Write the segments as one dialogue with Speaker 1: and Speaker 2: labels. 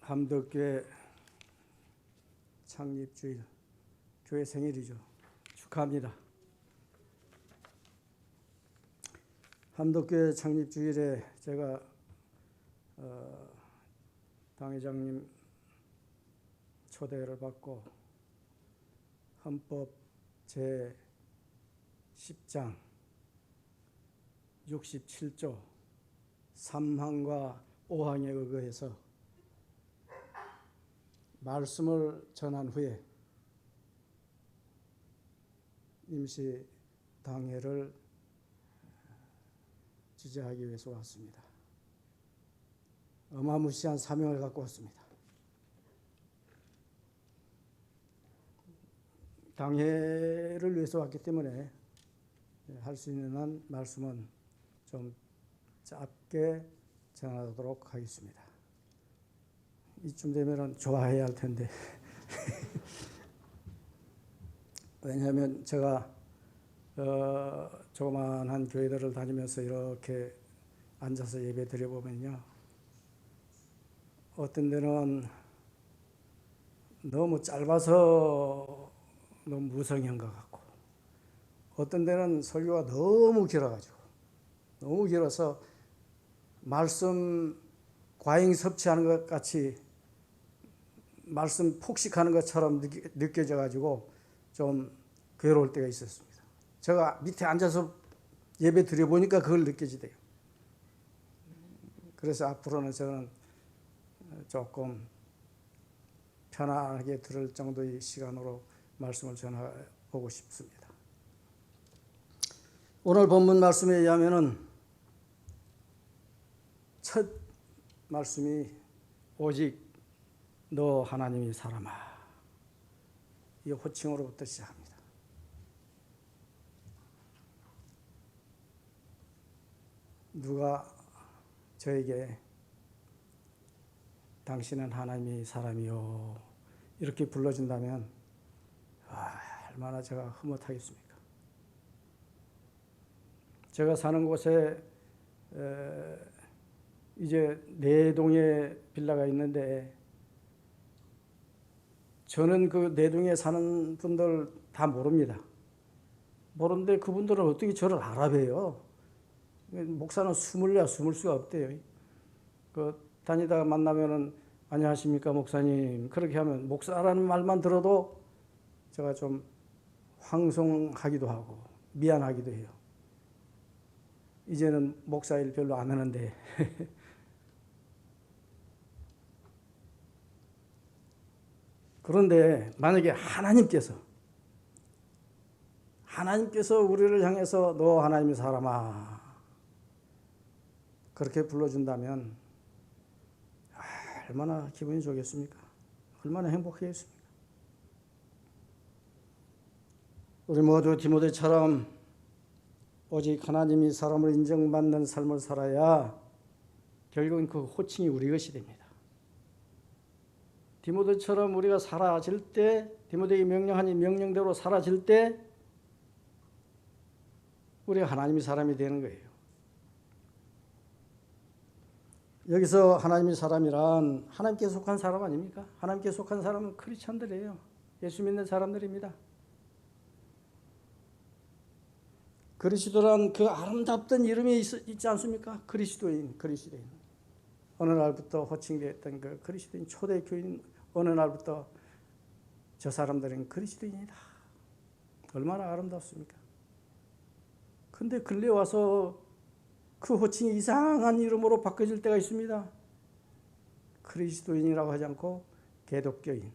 Speaker 1: 함덕교회 창립주일, 교회 생일이죠. 축하합니다. 함덕교회 창립주일에 제가 당회장님 초대를 받고 헌법 제10장 67조 3항과 5항에 의거해서 말씀을 전한 후에 임시 당회를 지지하기 위해서 왔습니다. 어마무시한 사명을 갖고 왔습니다. 당회를 위해서 왔기 때문에 할 수 있는 한 말씀은 좀 짧게 전하도록 하겠습니다. 이쯤 되면 좋아해야 할 텐데 왜냐하면 제가 조그마한 교회들을 다니면서 이렇게 앉아서 예배 드려보면요, 어떤 데는 너무 짧아서 너무 무성한 것 같고, 어떤 데는 설교가 너무 길어서 말씀 과잉 섭취하는 것 같이 말씀 폭식하는 것처럼 느껴져가지고 좀 괴로울 때가 있었습니다. 제가 밑에 앉아서 예배 드려보니까 그걸 느껴지대요. 그래서 앞으로는 저는 조금 편안하게 들을 정도의 시간으로 말씀을 전하고 싶습니다. 오늘 본문 말씀에 의하면은 첫 말씀이 오직 너 하나님이 사람아, 이 호칭으로부터 시작합니다. 누가 저에게 당신은 하나님이 사람이요 이렇게 불러준다면 얼마나 제가 흐뭇하겠습니까? 제가 사는 곳에 이제 4동의 빌라가 있는데, 저는 그 4동에 사는 분들 다 모릅니다. 모르는데 그분들은 어떻게 저를 알아봬요? 목사는 숨을 수가 없대요. 다니다가 만나면은 안녕하십니까 목사님 그렇게 하면 목사라는 말만 들어도 제가 좀 황송하기도 하고 미안하기도 해요. 이제는 목사 일 별로 안 하는데 그런데 만약에 하나님께서 우리를 향해서 너 하나님의 사람아 그렇게 불러준다면 얼마나 기분이 좋겠습니까? 얼마나 행복하겠습니까? 우리 모두 디모데처럼 오직 하나님이 사람을 인정받는 삶을 살아야 결국은 그 호칭이 우리 것이 됩니다. 디모데처럼 우리가 사라질 때, 디모데에게 명령하니 명령대로 사라질 때 우리가 하나님의 사람이 되는 거예요. 여기서 하나님의 사람이란 하나님께 속한 사람 아닙니까? 하나님께 속한 사람은 크리스찬들이에요. 예수 믿는 사람들입니다. 그리스도란 그 아름답던 이름이 있지 않습니까? 그리스도인. 어느 날부터 호칭되었던 그 그리스도인 초대교인, 어느 날부터 저 사람들은 그리스도인이다. 얼마나 아름답습니까? 근데 근래 와서 그 호칭이 이상한 이름으로 바꿔질 때가 있습니다. 그리스도인이라고 하지 않고 개독교인.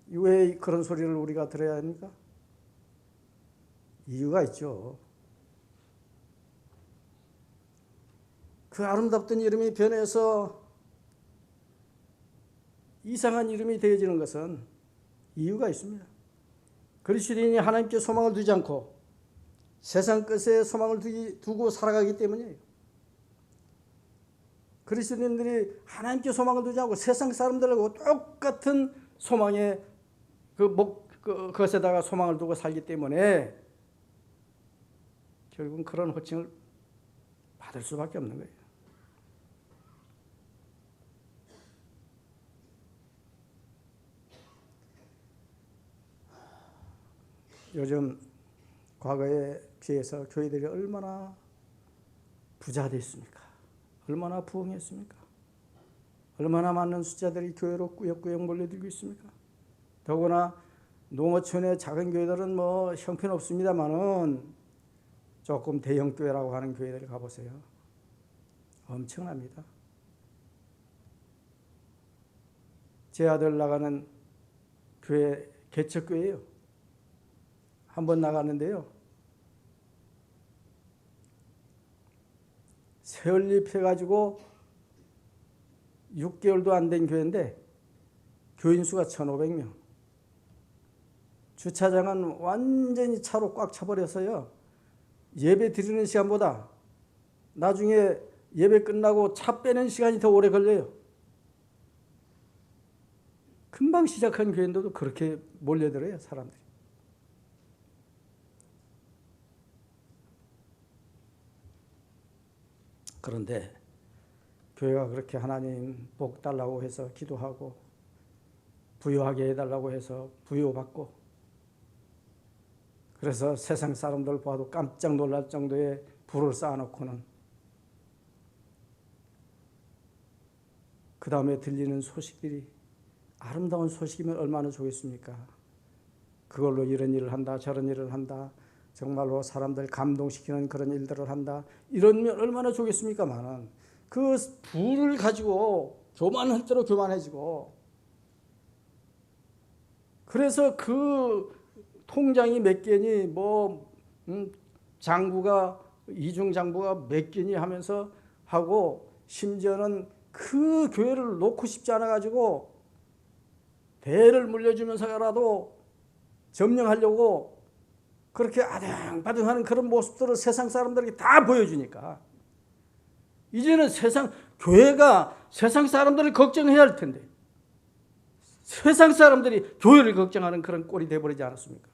Speaker 1: 왜 그런 소리를 우리가 들어야 합니까? 이유가 있죠. 그 아름답던 이름이 변해서 이상한 이름이 되어지는 것은 이유가 있습니다. 그리스도인이 하나님께 소망을 두지 않고 세상 것에 소망을 두고 살아가기 때문이에요. 그리스도인들이 하나님께 소망을 두지 않고 세상 사람들하고 똑같은 소망에 그것에다가 소망을 두고 살기 때문에 결국은 그런 호칭을 받을 수밖에 없는 거예요. 요즘 과거에 비해서 교회들이 얼마나 부자 됐습니까? 얼마나 부흥했습니까? 얼마나 많은 숫자들이 교회로 꾸역꾸역 몰려들고 있습니까? 더구나 농어촌의 작은 교회들은 뭐 형편없습니다만은 조금 대형 교회라고 하는 교회들 가보세요. 엄청납니다. 제 아들 나가는 교회 개척교회예요. 한번 나갔는데요. 세월립 해가지고 6개월도 안 된 교회인데 교인 수가 1,500명. 주차장은 완전히 차로 꽉 차버려서요. 예배 드리는 시간보다 나중에 예배 끝나고 차 빼는 시간이 더 오래 걸려요. 금방 시작한 교회인데도 그렇게 몰려들어요, 사람들이. 그런데 교회가 그렇게 하나님 복 달라고 해서 기도하고 부유하게 해달라고 해서 부유받고, 그래서 세상 사람들 봐도 깜짝 놀랄 정도의 부를 쌓아놓고는 그 다음에 들리는 소식들이 아름다운 소식이면 얼마나 좋겠습니까? 그걸로 이런 일을 한다, 저런 일을 한다, 정말로 사람들 감동시키는 그런 일들을 한다, 이러면 얼마나 좋겠습니까만은 그 부를 가지고 교만할 대로 교만해지고, 그래서 그 통장이 몇 개니 장부가 이중 장부가 몇 개니 하면서 하고, 심지어는 그 교회를 놓고 싶지 않아 가지고 대를 물려주면서라도 점령하려고 그렇게 아등바등하는 그런 모습들을 세상 사람들에게 다 보여주니까 이제는 교회가 세상 사람들을 걱정해야 할 텐데 세상 사람들이 교회를 걱정하는 그런 꼴이 돼버리지 않았습니까?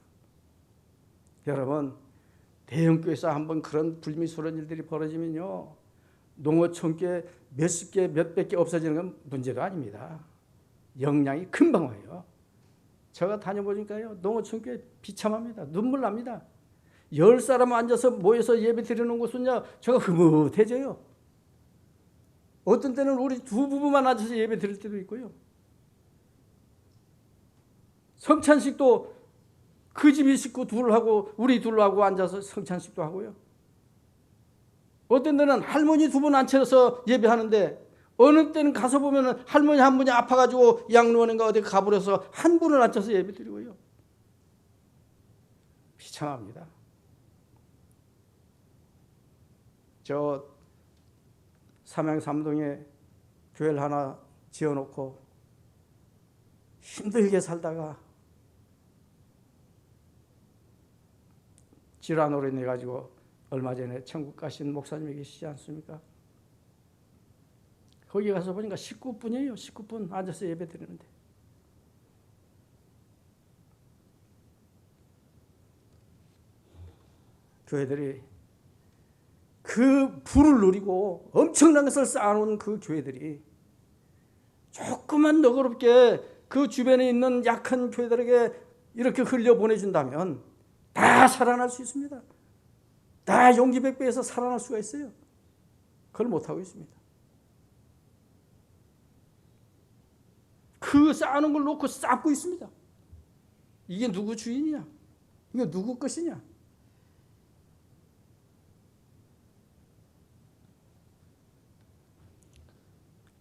Speaker 1: 여러분, 대형교회에서 한번 그런 불미스러운 일들이 벌어지면요, 농어촌교회 몇십 개, 몇백 개 없어지는 건 문제가 아닙니다. 영향이 금방 와요. 제가 다녀보니까요, 농어촌교회 비참합니다. 눈물 납니다. 10사람 앉아서 모여서 예배 드리는 곳은요, 제가 흐뭇해져요. 어떤 때는 우리 두 부부만 앉아서 예배 드릴 때도 있고요. 성찬식도 그 집이 식구 둘하고 우리 둘하고 앉아서 성찬식도 하고요. 어떤 데는 할머니 두 분 앉혀서 예배하는데 어느 때는 가서 보면은 할머니 한 분이 아파가지고 양로원인가 어디 가버려서 한 분을 앉혀서 예배 드리고요. 비참합니다. 저 삼양삼동에 교회를 하나 지어놓고 힘들게 살다가 질환으로 인해 가지고 얼마 전에 천국 가신 목사님이 계시지 않습니까? 거기 가서 보니까 19분이에요. 19분 앉아서 예배 드리는데. 교회들이 그 부를 누리고 엄청난 것을 쌓아놓은 그 교회들이 조금만 너그럽게 그 주변에 있는 약한 교회들에게 이렇게 흘려보내준다면 다 살아날 수 있습니다. 다 용기 백배에서 살아날 수가 있어요. 그걸 못하고 있습니다. 그 쌓아놓은 걸 놓고 쌓고 있습니다. 이게 누구 주인이냐? 이게 누구 것이냐?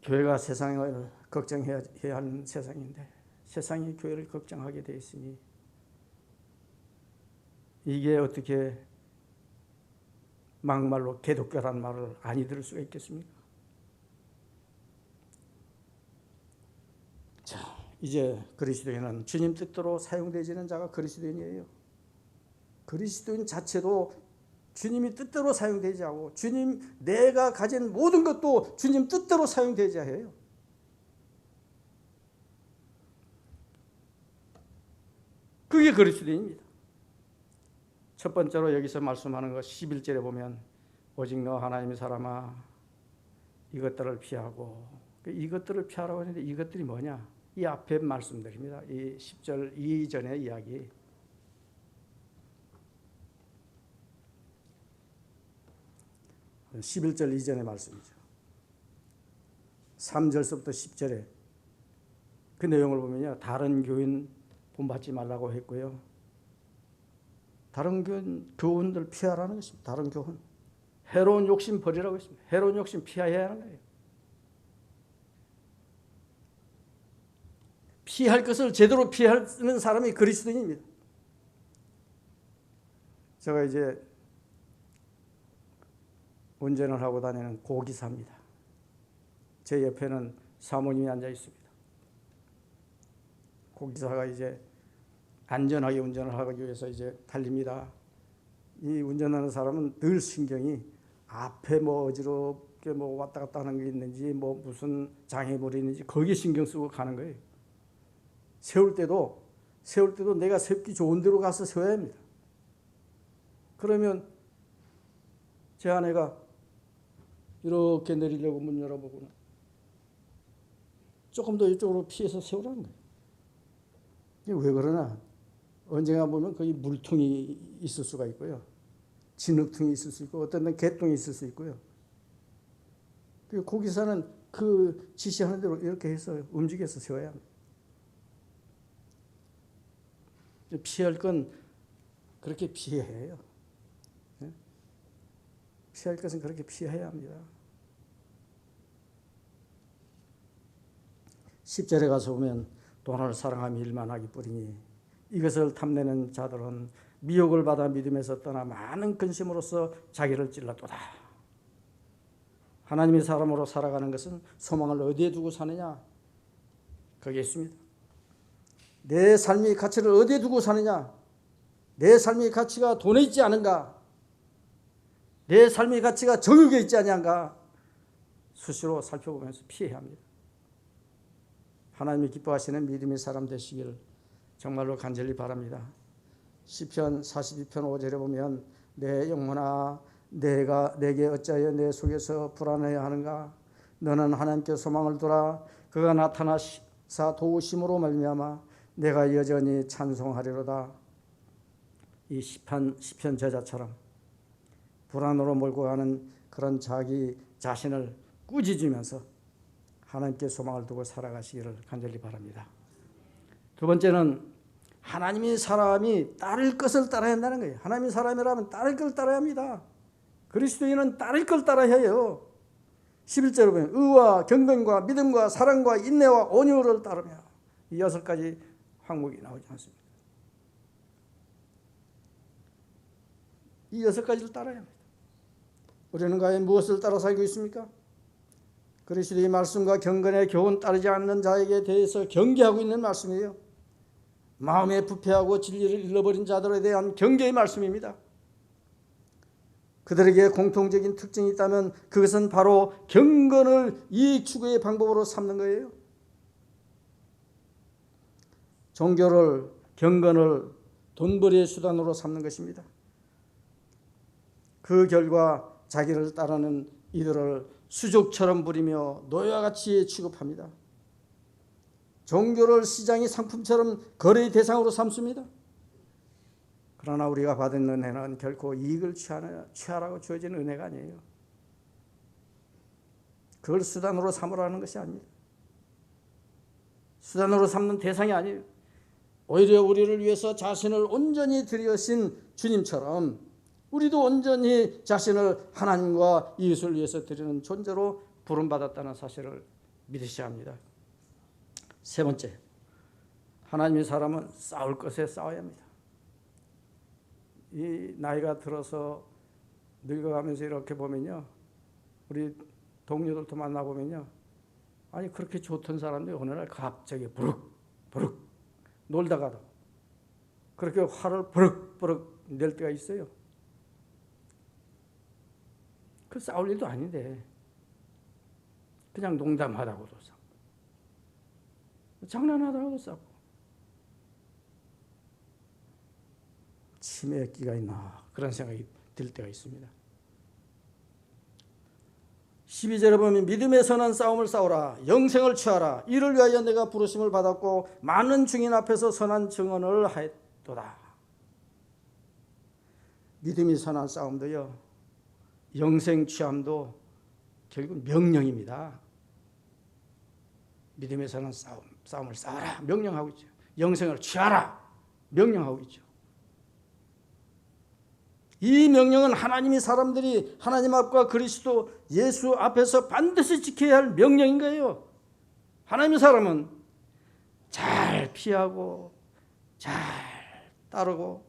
Speaker 1: 교회가 세상을 걱정해야 하는 세상인데 세상이 교회를 걱정하게 돼 있으니 이게 어떻게 막말로 개독교라는 말을 아니 들을 수가 있겠습니까? 자, 이제 그리스도인은 주님 뜻대로 사용되지는 자가 그리스도인이에요. 그리스도인 자체도 주님이 뜻대로 사용되지 않고 주님 내가 가진 모든 것도 주님 뜻대로 사용되지 해요. 그게 그리스도인입니다. 첫 번째로 여기서 말씀하는 것 11절에 보면 오직 너 하나님의 사람아 이것들을 피하고, 이것들을 피하라고 하는데 이것들이 뭐냐? 이 앞에 말씀드립니다. 이 10절 이전의 이야기. 11절 이전의 말씀이죠. 3절서부터 10절에 그 내용을 보면요, 다른 교인 본받지 말라고 했고요, 다른 교훈들 피하라는 것입니다. 다른 교훈, 해로운 욕심 버리라고 했습니다. 해로운 욕심 피해야 하는 거예요. 피할 것을 제대로 피하는 사람이 그리스도인입니다. 제가 이제 운전을 하고 다니는 고기사입니다. 제 옆에는 사모님이 앉아 있습니다. 고기사가 이제 안전하게 운전을 하기 위해서 이제 달립니다. 이 운전하는 사람은 늘 신경이 앞에 뭐 어지럽게 뭐 왔다 갔다 하는 게 있는지, 뭐 무슨 장애물이 있는지 거기에 신경 쓰고 가는 거예요. 세울 때도 내가 세우기 좋은 데로 가서 세워야 합니다. 그러면 제 아내가 이렇게 내리려고 문 열어보고는 조금 더 이쪽으로 피해서 세우라는 거예요. 이게 왜 그러나? 언젠가 보면 거기 물통이 있을 수가 있고요, 진흙통이 있을 수 있고, 어떤 데는 개똥이 있을 수 있고요. 고기사는 그 지시하는 대로 이렇게 해서 움직여서 세워야 합니다. 피할 건 그렇게 피해야 해요. 피할 것은 그렇게 피해야 합니다. 10절에 가서 보면 돈을 사랑하며 일만 하기 뿌리니 이것을 탐내는 자들은 미혹을 받아 믿음에서 떠나 많은 근심으로써 자기를 찔렀도다. 하나님의 사람으로 살아가는 것은 소망을 어디에 두고 사느냐? 거기에 있습니다. 내 삶의 가치를 어디에 두고 사느냐? 내 삶의 가치가 돈에 있지 않은가? 내 삶의 가치가 정욕에 있지 않은가? 수시로 살펴보면서 피해야 합니다. 하나님이 기뻐하시는 믿음의 사람 되시기를 정말로 간절히 바랍니다. 시편 42편 5절에 보면 내 영혼아 내게 어찌하여 내 속에서 불안해야 하는가? 너는 하나님께 소망을 두라. 그가 나타나사 도우심으로 말미암아 내가 여전히 찬송하리로다. 이 시편 저자처럼 불안으로 몰고 가는 그런 자기 자신을 꾸짖으면서 하나님께 소망을 두고 살아가시기를 간절히 바랍니다. 두 번째는 하나님의 사람이 따를 것을 따라야 한다는 거예요. 하나님의 사람이라면 따를 걸 따라야 합니다. 그리스도인은 따를 걸 따라야 해요. 11절에 보면 의와 경건과 믿음과 사랑과 인내와 온유를 따르며, 이 6가지 항목이 나오지 않습니다. 이 6가지를 따라야 합니다. 우리는 과연 무엇을 따라 살고 있습니까? 그리스도의 말씀과 경건의 교훈 따르지 않는 자에게 대해서 경계하고 있는 말씀이에요. 마음에 부패하고 진리를 잃어버린 자들에 대한 경계의 말씀입니다. 그들에게 공통적인 특징이 있다면 그것은 바로 경건을 이익 추구의 방법으로 삼는 거예요. 종교를, 경건을 돈벌이의 수단으로 삼는 것입니다. 그 결과 자기를 따르는 이들을 수족처럼 부리며 노예와 같이 취급합니다. 종교를 시장의 상품처럼 거래의 대상으로 삼습니다. 그러나 우리가 받은 은혜는 결코 이익을 취하라고 주어진 은혜가 아니에요. 그걸 수단으로 삼으라는 것이 아닙니다. 수단으로 삼는 대상이 아니에요. 오히려 우리를 위해서 자신을 온전히 드리신 주님처럼 우리도 온전히 자신을 하나님과 이웃을 위해서 드리는 존재로 부름받았다는 사실을 믿으셔야 합니다. 세 번째, 하나님의 사람은 싸울 것에 싸워야 합니다. 이 나이가 들어서 늙어가면서 이렇게 보면요, 우리 동료들도 만나보면요, 아니 그렇게 좋던 사람들이 어느 날 갑자기 버럭 놀다가도 그렇게 화를 버럭 낼 때가 있어요. 그 싸울 일도 아닌데 그냥 농담하다고도 싸우고 장난하다고도 싸우고 치매의 끼가 있나 그런 생각이 들 때가 있습니다. 12절에 보면 믿음의 선한 싸움을 싸우라. 영생을 취하라. 이를 위하여 내가 부르심을 받았고 많은 증인 앞에서 선한 증언을 하였도다. 믿음이 선한 싸움도요, 영생 취함도 결국 명령입니다. 믿음에서는 싸움을 싸워라 명령하고 있죠. 영생을 취하라 명령하고 있죠. 이 명령은 하나님이 사람들이 하나님 앞과 그리스도 예수 앞에서 반드시 지켜야 할 명령인 거예요. 하나님의 사람은 잘 피하고 잘 따르고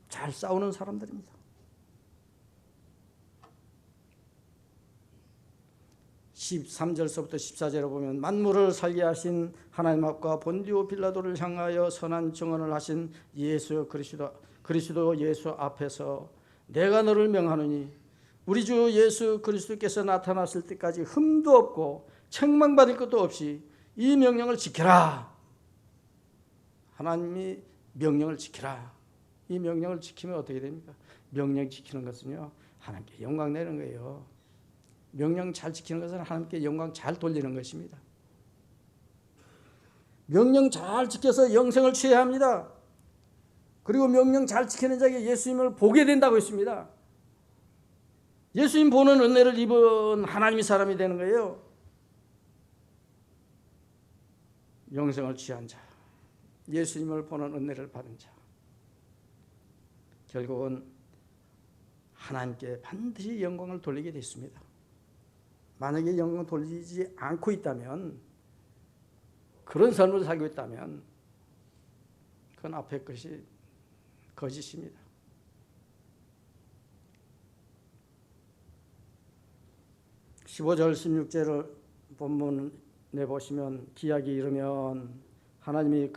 Speaker 1: 잘 싸우는 사람들입니다. 13절서부터 14절에 보면 만물을 살게 하신 하나님 앞과 본디오 빌라도를 향하여 선한 증언을 하신 예수 그리스도 예수 앞에서 내가 너를 명하노니 우리 주 예수 그리스도께서 나타났을 때까지 흠도 없고 책망받을 것도 없이 이 명령을 지켜라. 하나님이 명령을 지켜라. 이 명령을 지키면 어떻게 됩니까? 명령 지키는 것은요, 하나님께 영광 내는 거예요. 명령 잘 지키는 것은 하나님께 영광 잘 돌리는 것입니다. 명령 잘 지켜서 영생을 취해야 합니다. 그리고 명령 잘 지키는 자에게 예수님을 보게 된다고 했습니다. 예수님 보는 은혜를 입은 하나님의 사람이 되는 거예요. 영생을 취한 자, 예수님을 보는 은혜를 받은 자, 결국은 하나님께 반드시 영광을 돌리게 됐습니다. 만약에 영광을 돌리지 않고 있다면, 그런 삶을 살고 있다면 그건 앞의 것이 거짓입니다. (15절) (16절을) 본문에 보시면 기약이 이르면 하나님이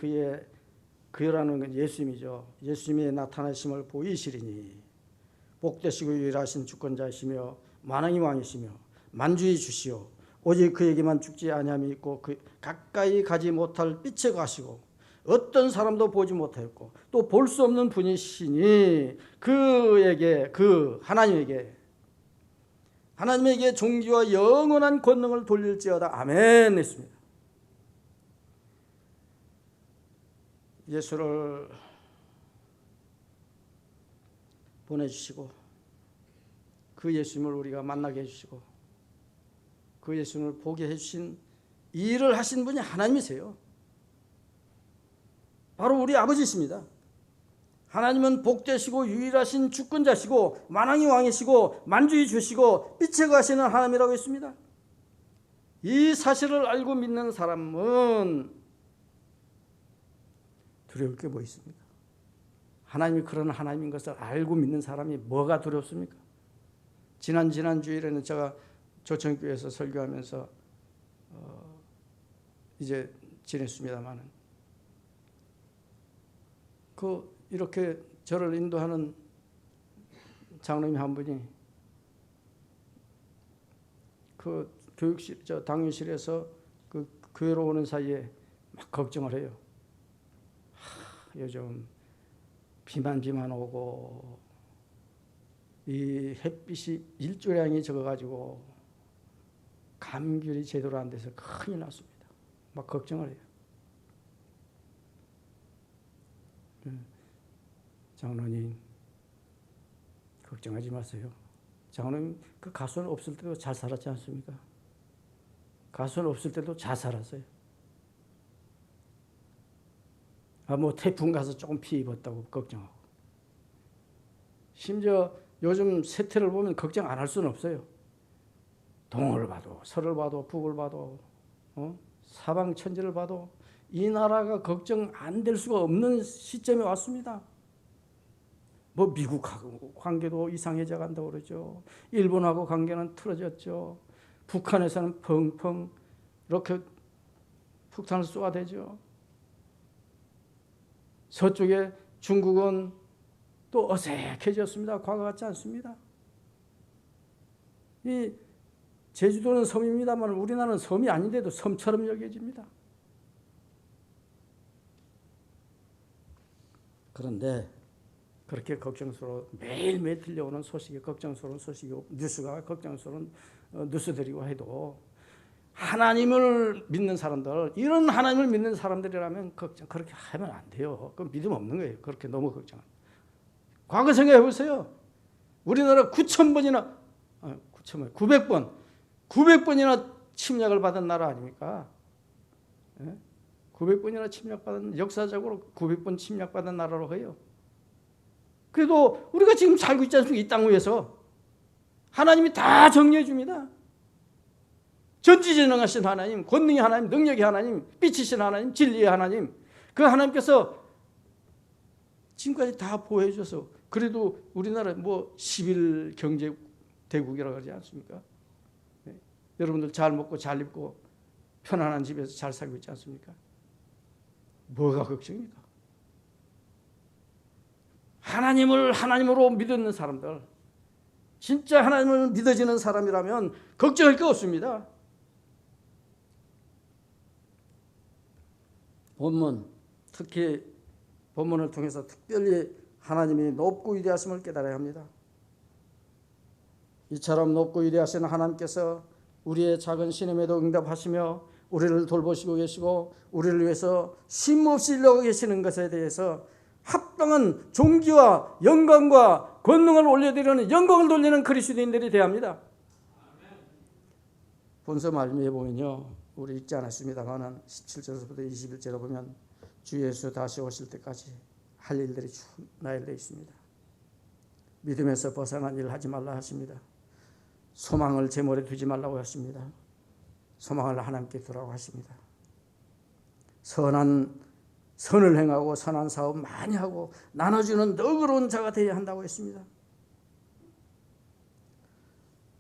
Speaker 1: 그라는 건 예수님이죠. 예수님의 나타나심을 보이시리니 복되시고 유일하신 주권자이시며 만왕의 왕이시며 만주의 주시오 오직 그에게만 죽지 아니함이 있고 그 가까이 가지 못할 빛에 가시고 어떤 사람도 보지 못하였고 또 볼 수 없는 분이시니 그에게 하나님에게 존귀와 영원한 권능을 돌릴지어다. 아멘 했습니다. 예수를 보내주시고 그 예수님을 우리가 만나게 해주시고 그 예수님을 보게 해주신 이 일을 하신 분이 하나님이세요. 바로 우리 아버지십니다. 하나님은 복되시고 유일하신 주권자시고 만왕의 왕이시고 만주의 주시고 빛에 가시는 하나님이라고 했습니다. 이 사실을 알고 믿는 사람은 두려울 게 뭐 있습니까? 하나님이 그런 하나님인 것을 알고 믿는 사람이 뭐가 두렵습니까? 지난 주일에는 제가 조천교회에서 설교하면서 이제 지냈습니다만은 이렇게 저를 인도하는 장로님 한 분이 그 교육실, 당회실에서 그 교회로 오는 사이에 막 걱정을 해요. 요즘 비만 오고 이 햇빛이 일조량이 적어가지고 감귤이 제대로 안 돼서 큰일 났습니다. 막 걱정을 해요. 장로님 걱정하지 마세요. 장로님 그 가수는 없을 때도 잘 살았지 않습니까? 가수는 없을 때도 잘 살았어요. 태풍 가서 조금 피해 입었다고 걱정하고. 심지어 요즘 세태를 보면 걱정 안 할 수는 없어요. 동을 봐도 서를 봐도 북을 봐도 사방 천지를 봐도 이 나라가 걱정 안 될 수가 없는 시점에 왔습니다. 미국하고 관계도 이상해져 간다고 그러죠. 일본하고 관계는 틀어졌죠. 북한에서는 펑펑 이렇게 폭탄을 쏘아대죠. 서쪽에 중국은 또 어색해졌습니다. 과거 같지 않습니다. 이 제주도는 섬입니다만 우리나라는 섬이 아닌데도 섬처럼 여겨집니다. 그런데 그렇게 걱정스러워 매일매일 들려오는 소식이 걱정스러운 소식이고 뉴스가 걱정스러운 뉴스들이고 해도 하나님을 믿는 사람들, 이런 하나님을 믿는 사람들이라면 그렇게 하면 안 돼요. 그건 믿음 없는 거예요. 그렇게 너무 걱정하면. 과거 생각해 보세요. 우리나라 900번이나 침략을 받은 나라 아닙니까? 900번이나 침략받은, 역사적으로 900번 침략받은 나라로 해요. 그래도 우리가 지금 살고 있지 않습니까? 이 땅 위에서. 하나님이 다 정리해 줍니다. 전지전능하신 하나님, 권능의 하나님, 능력의 하나님, 빛이신 하나님, 진리의 하나님, 그 하나님께서 지금까지 다 보호해 줘서, 그래도 우리나라 11 경제 대국이라고 그러지 않습니까? 네. 여러분들 잘 먹고 잘 입고 편안한 집에서 잘 살고 있지 않습니까? 뭐가 걱정입니까? 하나님을 하나님으로 믿는 사람들, 진짜 하나님을 믿어지는 사람이라면 걱정할 게 없습니다. 본문, 특히 본문을 통해서 특별히 하나님이 높고 위대하심을 깨달아야 합니다. 이처럼 높고 위대하신 하나님께서 우리의 작은 신음에도 응답하시며 우리를 돌보시고 계시고 우리를 위해서 쉼없이 일하고 계시는 것에 대해서 합당한 존귀와 영광과 권능을 올려드리는, 영광을 돌리는 그리스도인들이 되어야 합니다. 본서 말미에 보면요, 우리 읽지 않았습니다만 17절부터 21절에 보면 주 예수 다시 오실 때까지 할 일들이 쭉 나열되어 있습니다. 믿음에서 벗어난 일 하지 말라 하십니다. 소망을 제물에 두지 말라고 하십니다. 소망을 하나님께 두라고 하십니다. 선을 행하고 선한 사업 많이 하고 나눠주는 너그러운 자가 되어야 한다고 했습니다.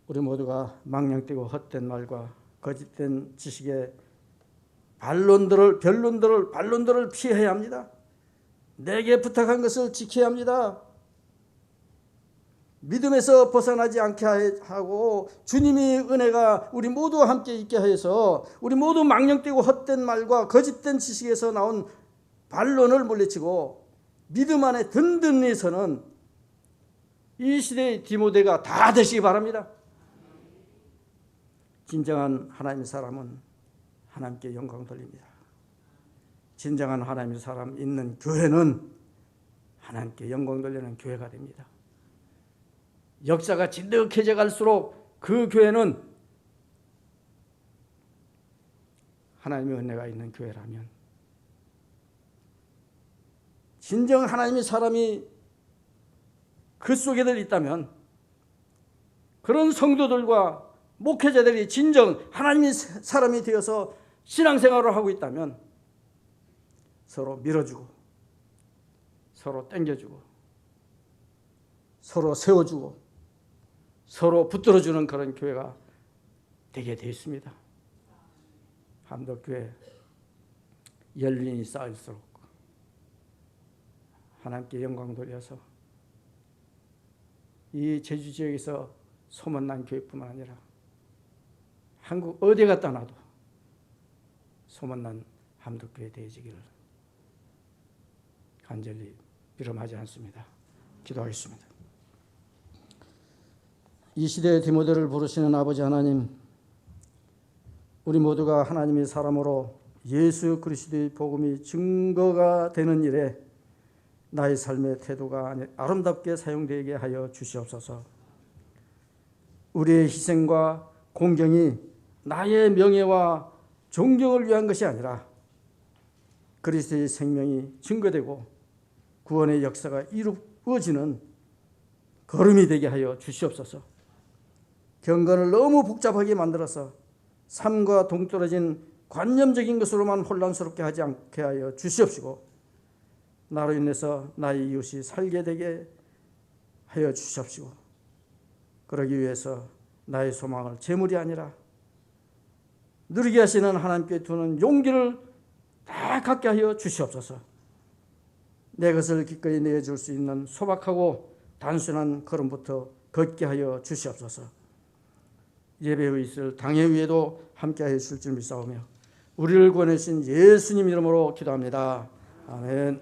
Speaker 1: 우리 모두가 망령되고 헛된 말과 거짓된 지식의 반론들을 피해야 합니다. 내게 부탁한 것을 지켜야 합니다. 믿음에서 벗어나지 않게 하고 주님의 은혜가 우리 모두와 함께 있게 하여서 우리 모두 망령되고 헛된 말과 거짓된 지식에서 나온 반론을 물리치고 믿음 안에 든든히 서는 이 시대의 디모데가 다 되시기 바랍니다. 진정한 하나님의 사람은 하나님께 영광 돌립니다. 진정한 하나님의 사람 있는 교회는 하나님께 영광 돌리는 교회가 됩니다. 역사가 진득해져 갈수록 그 교회는 하나님의 은혜가 있는 교회라면, 진정 하나님의 사람이 그 속에 있다면, 그런 성도들과 목회자들이 진정 하나님의 사람이 되어서 신앙생활을 하고 있다면 서로 밀어주고 서로 땡겨주고 서로 세워주고 서로 붙들어주는 그런 교회가 되게 되어 있습니다. 함덕교회 연륜이 쌓일수록 하나님께 영광 돌려서 이 제주 지역에서 소문난 교회뿐만 아니라 한국 어디 갔다 놔도 소문난 함덕교회 되어지기를 간절히 비름하지 않습니다. 기도하겠습니다. 이 시대의 디모데를 부르시는 아버지 하나님, 우리 모두가 하나님의 사람으로 예수 그리스도의 복음이 증거가 되는 일에 나의 삶의 태도가 아름답게 사용되게 하여 주시옵소서. 우리의 희생과 공경이 나의 명예와 존경을 위한 것이 아니라 그리스도의 생명이 증거되고 구원의 역사가 이루어지는 걸음이 되게 하여 주시옵소서. 경건을 너무 복잡하게 만들어서 삶과 동떨어진 관념적인 것으로만 혼란스럽게 하지 않게 하여 주시옵시고, 나로 인해서 나의 이웃이 살게 되게 하여 주시옵시고, 그러기 위해서 나의 소망을 재물이 아니라 누리게 하시는 하나님께 두는 용기를 다 갖게 하여 주시옵소서. 내 것을 기꺼이 내어줄 수 있는 소박하고 단순한 걸음부터 걷게 하여 주시옵소서. 예배의 있을 당회 위에도 함께하여 주실 줄 믿사오며 우리를 구원하신 예수님 이름으로 기도합니다. 아멘.